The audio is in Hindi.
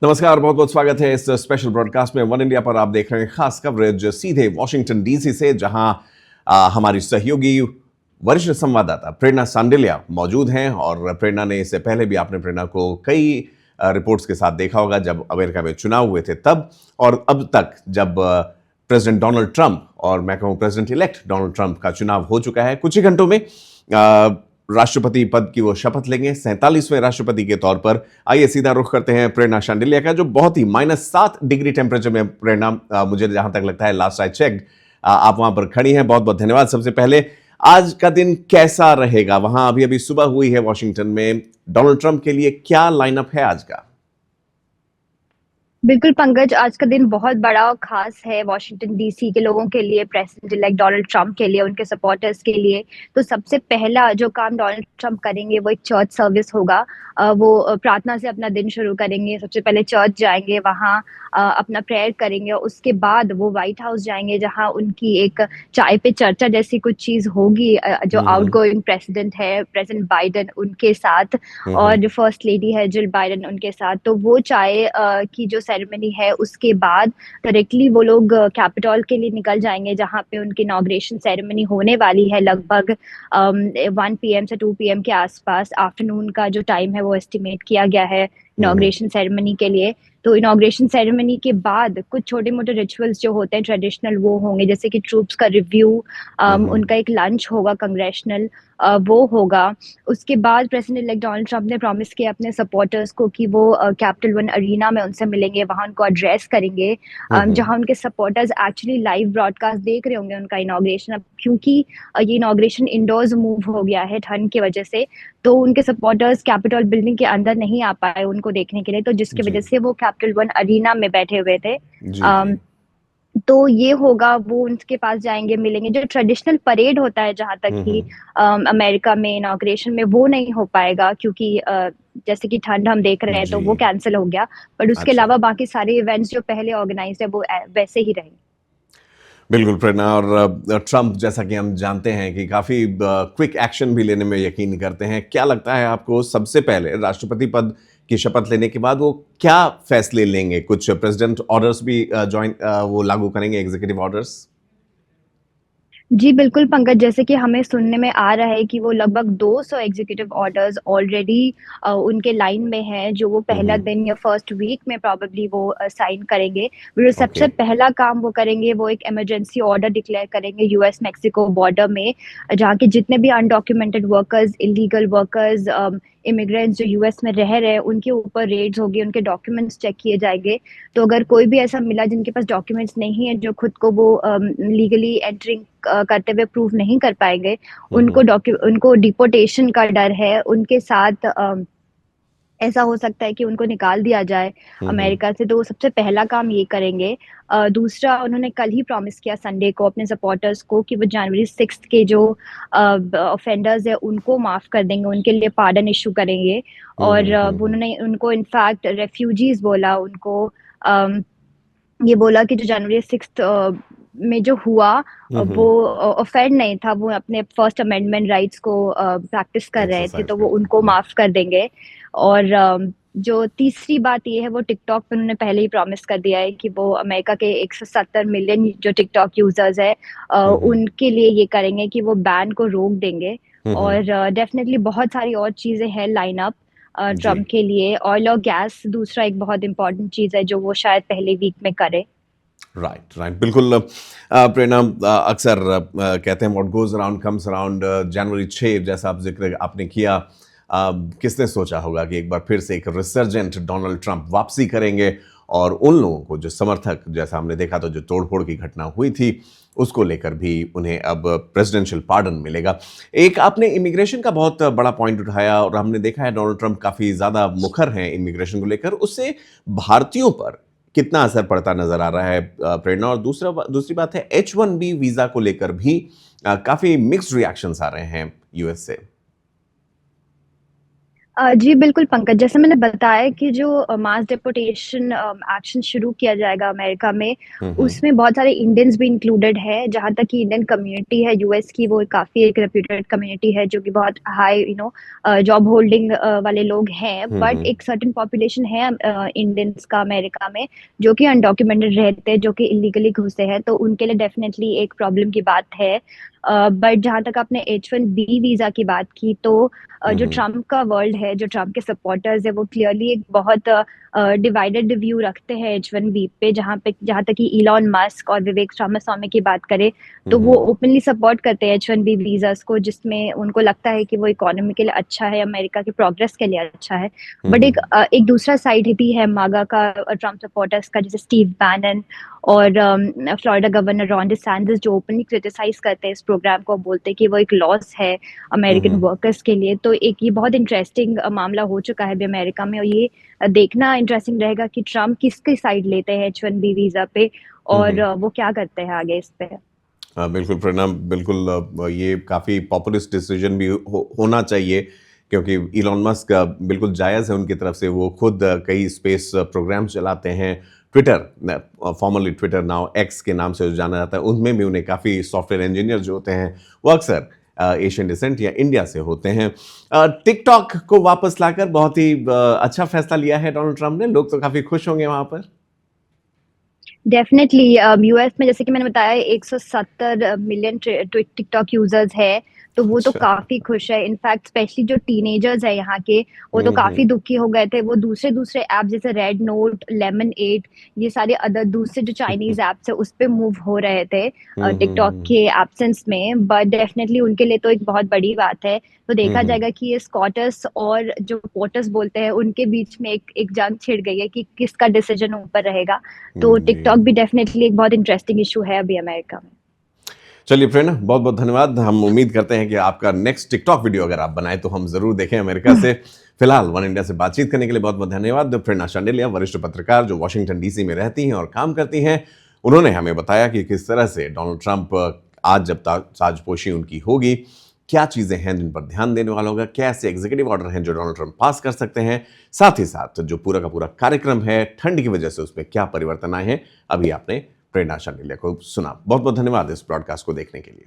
नमस्कार, बहुत बहुत स्वागत है इस स्पेशल ब्रॉडकास्ट में। वन इंडिया पर आप देख रहे हैं खास कवरेज सीधे वॉशिंगटन डीसी से, जहां हमारी सहयोगी वरिष्ठ संवाददाता प्रेरणा सांडिल्या मौजूद हैं। और प्रेरणा ने इससे पहले भी, आपने प्रेरणा को कई रिपोर्ट्स के साथ देखा होगा जब अमेरिका में चुनाव हुए थे तब, और अब तक जब प्रेसिडेंट डोनाल्ड ट्रंप, और मैं कहूँ प्रेसिडेंट इलेक्ट डोनाल्ड ट्रंप का चुनाव हो चुका है। कुछ ही घंटों में राष्ट्रपति पद की वो शपथ लेंगे 47वें राष्ट्रपति के तौर पर। आइए सीधा रुख करते हैं प्रेरणा सांडिल्या का, जो बहुत ही -7 डिग्री टेम्परेचर में, प्रेरणा मुझे जहां तक लगता है, लास्ट आई चेक, आप वहां पर खड़ी हैं। बहुत बहुत धन्यवाद। सबसे पहले, आज का दिन कैसा रहेगा वहां? अभी अभी सुबह हुई है वॉशिंगटन में। डोनाल्ड ट्रंप के लिए क्या लाइनअप है आज का? बिल्कुल पंकज, आज का दिन बहुत बड़ा और खास है वॉशिंगटन डीसी के लोगों के लिए, प्रेसिडेंट इलेक्ट डोनाल्ड ट्रंप के लिए, उनके सपोर्टर्स के लिए। तो सबसे पहला जो काम डोनाल्ड ट्रंप करेंगे वो एक चर्च सर्विस होगा। वो प्रार्थना से अपना दिन शुरू करेंगे। सबसे पहले चर्च जाएंगे, वहाँ अपना प्रेयर करेंगे। उसके बाद वो व्हाइट हाउस जाएंगे, जहाँ उनकी एक चाय पे चर्चा जैसी कुछ चीज होगी, जो आउटगोइंग प्रेसिडेंट है, प्रेसिडेंट बाइडेन, उनके साथ, और जो फर्स्ट लेडी है जिल बाइडेन, उनके साथ। तो वो चाय की जो सेरेमनी है, उसके बाद डायरेक्टली वो लोग कैपिटॉल के लिए निकल जाएंगे, जहाँ पे उनकी इनॉग्रेशन सेरेमनी होने वाली है। लगभग 1 PM से 2 PM के आसपास आफ्टरनून का जो टाइम है वो एस्टिमेट किया गया है इनॉग्रेशन सेरेमनी के लिए। तो इनॉग्रेशन सेरेमनी के बाद कुछ छोटे मोटे रिचुअल्स जो होते हैं ट्रेडिशनल, वो होंगे, जैसे कि ट्रूप्स का रिव्यू, उनका एक लंच होगा कांग्रेशनल, वो होगा। उसके बाद प्रेसिडेंट इलेक्ट डोनाल्ड ट्रंप ने प्रॉमिस किया अपने सपोर्टर्स को कि वो कैपिटल वन अरीना में उनसे मिलेंगे, वहां उनको एड्रेस करेंगे, जहां उनके सपोर्टर्स एक्चुअली लाइव ब्रॉडकास्ट देख रहे होंगे उनका इनॉग्रेशन। अब क्योंकि ये इनॉग्रेशन इंडोर्स मूव हो गया है ठंड की वजह से, तो उनके सपोर्टर्स कैपिटल बिल्डिंग के अंदर नहीं आ पाए उनको देखने के लिए, तो जिसकी वजह से वो कैपिटल वन अरीना में बैठे हुए थे। जी जी। तो ये होगा, वो उनके पास जाएंगे, मिलेंगे। जो ट्रेडिशनल परेड होता है, जहां तक कि अमेरिका में इनॉग्रेशन में, वो नहीं हो पाएगा क्योंकि जैसे कि ठंड हम देख रहे हैं, तो जी। वो कैंसिल हो गया। बट उसके अच्छा, अलावा बाकी सारे इवेंट्स जो पहले ऑर्गेनाइज है वो वैसे ही रहेंगे। बिल्कुल प्रेरणा। और ट्रंप, जैसा कि हम जानते हैं कि काफी क्विक एक्शन भी लेने में यकीन करते हैं। क्या लगता है आपको, सबसे पहले राष्ट्रपति पद की शपथ लेने के बाद वो क्या फैसले लेंगे? कुछ प्रेसिडेंट ऑर्डर्स भी वो लागू करेंगे, एग्जीक्यूटिव ऑर्डर्स? जी बिल्कुल पंकज, जैसे कि हमें सुनने में आ रहा है कि वो लगभग 200 एग्जीक्यूटिव ऑर्डर्स ऑलरेडी उनके लाइन में है, जो वो पहला दिन या फर्स्ट वीक में प्रॉबेबली वो साइन करेंगे। जो ओके। सबसे पहला काम वो करेंगे, वो एक इमरजेंसी ऑर्डर डिक्लेयर करेंगे यूएस मेक्सिको बॉर्डर में, जहाँ के जितने भी undocumented workers, illegal workers, immigrants जो यूएस में रह रहे हैं, उनके ऊपर रेड्स होगी, उनके डॉक्यूमेंट्स चेक किए जाएंगे। तो अगर कोई भी ऐसा मिला जिनके पास डॉक्यूमेंट्स नहीं है, जो खुद को वो लीगली एंटरिंग करते हुए प्रूव नहीं कर पाएंगे, उनको डिपोटेशन का डर है। उनके साथ ऐसा हो सकता है कि उनको निकाल दिया जाए अमेरिका से। तो वो सबसे पहला काम ये करेंगे। दूसरा, उन्होंने कल ही प्रॉमिस किया संडे को अपने सपोर्टर्स को कि वो जनवरी 6 के जो ऑफेंडर्स है उनको माफ कर देंगे, उनके लिए पार्डन इशू करेंगे। और उन्होंने उनको इनफैक्ट रेफ्यूजीज बोला, उनको ये बोला कि जो जनवरी 6 में जो हुआ, वो ऑफेंड नहीं था, वो अपने फर्स्ट अमेंडमेंट राइट्स को प्रैक्टिस कर रहे थे, एक्सरसाइज तो वो करते उनको हैं। माफ कर देंगे। और जो तीसरी बात ये है, वो टिकटॉक पे उन्होंने पहले ही प्रॉमिस कर दिया है कि वो अमेरिका के 170 मिलियन जो टिकटॉक यूजर्स है, उनके लिए ये करेंगे कि वो बैन को रोक देंगे। और डेफिनेटली बहुत सारी और चीजें हैं लाइन अप जी। ट्रम्प के लिए। ऑयल और गैस दूसरा एक बहुत इंपॉर्टेंट चीज है जो वो शायद पहले वीक में करे। राइट राइट, बिल्कुल। प्रेरणा, अक्सर कहते हैं what goes around comes around. जनवरी 6, जैसा आप जिक्र आपने किया, किसने सोचा होगा कि एक बार फिर से एक रिसर्जेंट डोनाल्ड ट्रंप वापसी करेंगे, और उन लोगों को जो समर्थक, जैसा हमने देखा तो जो तोड़फोड़ की घटना हुई थी, उसको लेकर भी उन्हें अब प्रेसिडेंशियल पार्डन मिलेगा। एक आपने इमिग्रेशन का बहुत बड़ा पॉइंट उठाया, और हमने देखा है डोनाल्ड ट्रंप काफी ज्यादा मुखर हैं इमिग्रेशन को लेकर। उससे भारतीयों पर कितना असर पड़ता नजर आ रहा है, प्रेरणा? और दूसरी बात है H1B वीजा को लेकर भी काफी मिक्स्ड रिएक्शंस आ रहे हैं यूएस से। जी बिल्कुल पंकज, जैसे मैंने बताया कि जो मास डिपोटेशन एक्शन शुरू किया जाएगा अमेरिका में, हम्म। उसमें बहुत सारे इंडियंस भी इंक्लूडेड है। जहाँ तक कि इंडियन कम्युनिटी है यूएस की, वो काफ़ी एक रेप्यूटेड कम्युनिटी है जो कि बहुत हाई जॉब होल्डिंग वाले लोग हैं। बट हम्म। एक सर्टेन पॉपुलेशन है इंडियंस का अमेरिका में जो कि अनडॉक्यूमेंटेड रहते हैं, जो कि इलीगली घुसे हैं, तो उनके लिए डेफिनेटली एक प्रॉब्लम की बात है। बट जहाँ तक आपने H1B वीज़ा की बात की, तो जो हम्म। ट्रम्प का वर्ल्ड है, जो ट्रम्प के सपोर्टर्स है, वो क्लियरली एक बहुत डिवाइडेड व्यू रखते हैं H1B पे। जहाँ तक कि इलॉन मस्क और विवेक रामास्वामी की बात करें, तो वो हम्म। ओपनली सपोर्ट करते हैं H1B वीजास को, जिसमें उनको लगता है कि वो इकोनॉमी के लिए अच्छा है, अमेरिका के प्रोग्रेस के लिए अच्छा है। बट हम्म। एक दूसरा साइड भी है मागा का, ट्रम्प सपोर्टर्स का, जैसे स्टीव बैनन और फ्लोरिडा गवर्नर रॉन डिसैंटिस, जो ओपनली क्रिटिसाइज करते हैं इस प्रोग्राम को, बोलते हैं कि वो एक लॉस है अमेरिकन हम्म। वर्कर्स के लिए। तो एक ये बहुत इंटरेस्टिंग मामला हो चुका है अभी अमेरिका में, और ये देखना इंटरेस्टिंग रहेगा कि ट्रम्प किसकी साइड लेते हैं H1B वीजा पे, और हम्म। वो क्या करते हैं आगे इस पे। बिल्कुल प्रणब, बिल्कुल ये काफ़ी पॉपुलिस्ट डिसीजन भी होना चाहिए, क्योंकि इलॉन मस्क बिल्कुल जायज़ है उनकी तरफ से। वो खुद कई स्पेस प्रोग्राम चलाते हैं। Twitter, formally Twitter now x के नाम से जो जाना जाता है, उनमें भी उन्हें काफ़ी सॉफ्टवेयर इंजीनियर जो होते हैं वो अक्सर एशियन डिसेंट या इंडिया से होते हैं। टिकटॉक को वापस लाकर बहुत ही अच्छा फैसला लिया है डोनाल्ड ट्रंप ने। लोग तो काफ़ी खुश होंगे वहाँ पर। डेफिनेटली यूएस में, जैसे कि मैंने बताया, 170 मिलियन टिकटॉक यूजर्स है। तो वो तो अच्छा। काफी खुश है। इनफैक्ट स्पेशली जो टीनेजर्स है यहाँ के, वो तो हम्म। काफी दुखी हो गए थे। वो दूसरे दूसरे ऐप जैसे रेड नोट, लेमन 8, ये सारे अदर दूसरे जो चाइनीज ऐप्स है उस पे मूव हो रहे थे टिकटॉक हम्म। के एब्सेंस में। बट डेफिनेटली उनके लिए तो एक बहुत बड़ी बात है। तो देखा हम्म। जाएगा कि ये स्कॉटर्स और जो पोर्टर्स बोलते हैं, उनके बीच में एक जंग छिड़ गई है कि किसका डिसीजन ऊपर रहेगा। तो जी। टिकटॉक भी डेफिनेटली एक बहुत इंटरेस्टिंग इशू है अभी अमेरिका में। चलिए प्रेरणा, बहुत बहुत धन्यवाद। हम उम्मीद करते हैं कि आपका नेक्स्ट टिकटॉक वीडियो अगर आप बनाए तो हम जरूर देखें अमेरिका से। फिलहाल वन इंडिया से बातचीत करने के लिए बहुत बहुत धन्यवाद। प्रेरणा शांडिल्य, वरिष्ठ पत्रकार जो वॉशिंगटन डीसी में रहती हैं और काम करती हैं, उन्होंने हमें बताया कि किस तरह से डोनाल्ड ट्रंप आज जब तक साजपोशी उनकी होगी, क्या चीजें हैं जिन पर ध्यान देने वाला होगा, क्या ऐसे एग्जीक्यूटिव ऑर्डर हैं जो डोनाल्ड ट्रंप पास कर सकते हैं, साथ ही साथ जो पूरा का पूरा कार्यक्रम है ठंड की वजह से उसमें क्या परिवर्तन आए हैं। अभी आपने प्रेरणा शांडिल्य को सुना। बहुत बहुत धन्यवाद इस ब्रॉडकास्ट को देखने के लिए।